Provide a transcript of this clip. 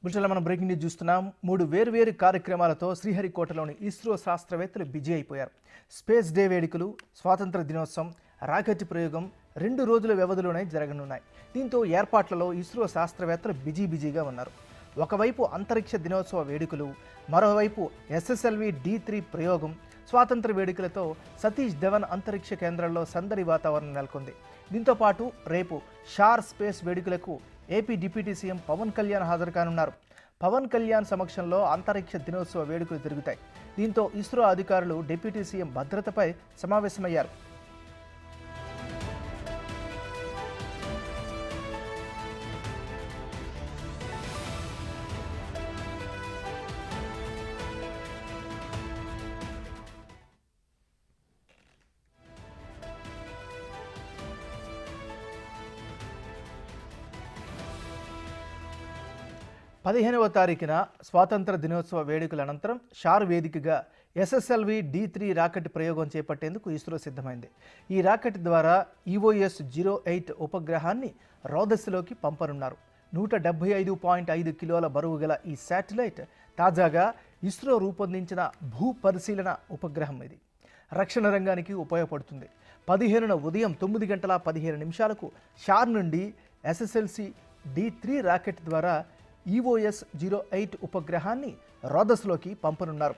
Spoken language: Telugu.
బుల్టన్లో మనం బ్రేకింగ్ న్యూస్ చూస్తున్నాం. 3 వేర్వేరు కార్యక్రమాలతో శ్రీహరికోటలోని ఇస్రో శాస్త్రవేత్తలు బిజీ అయిపోయారు. స్పేస్ డే వేడుకలు, స్వాతంత్ర దినోత్సవం, రాకెట్ ప్రయోగం 2 రోజుల వ్యవధిలోనే జరగనున్నాయి. దీంతో ఏర్పాట్లలో ఇస్రో శాస్త్రవేత్తలు బిజీగా ఉన్నారు. ఒకవైపు అంతరిక్ష దినోత్సవ వేడుకలు, మరోవైపు ఎస్ఎస్ఎల్వి D3 ప్రయోగం, స్వాతంత్ర వేడుకలతో సతీష్ ధవన్ అంతరిక్ష కేంద్రంలో సందడి వాతావరణం నెలకొంది. దీంతో పాటు రేపు షార్ స్పేస్ వేడుకలకు AP deputy CM Pawan Kalyan హాజరు కానున్నారు. పవన్ కళ్యాణ్ సమక్షంలో అంతరిక్ష దినోత్సవ వేడుకలు జరుగుతాయి. దీంతో ఇస్రో అధికారులు డిప్యూటీ సీఎం భద్రతపై సమావేశమయ్యారు. పదిహేనవ తారీఖున స్వాతంత్ర దినోత్సవ వేడుకల అనంతరం షార్ వేదికగా ఎస్ఎస్ఎల్వి D3 రాకెట్ ప్రయోగం చేపట్టేందుకు ఇస్రో సిద్ధమైంది. ఈ రాకెట్ ద్వారా EOS-08 ఉపగ్రహాన్ని రోదస్సులోకి పంపనున్నారు. 175.5 కిలోల బరువు గల ఈ శాటిలైట్ తాజాగా ఇస్రో రూపొందించిన భూ పరిశీలన ఉపగ్రహం. ఇది రక్షణ రంగానికి ఉపయోగపడుతుంది. 15న ఉదయం 9:15 షార్ నుండి SSLC D3 రాకెట్ ద్వారా EOS-08 ఉపగ్రహాన్ని రోదస్లోకి పంపనున్నారు.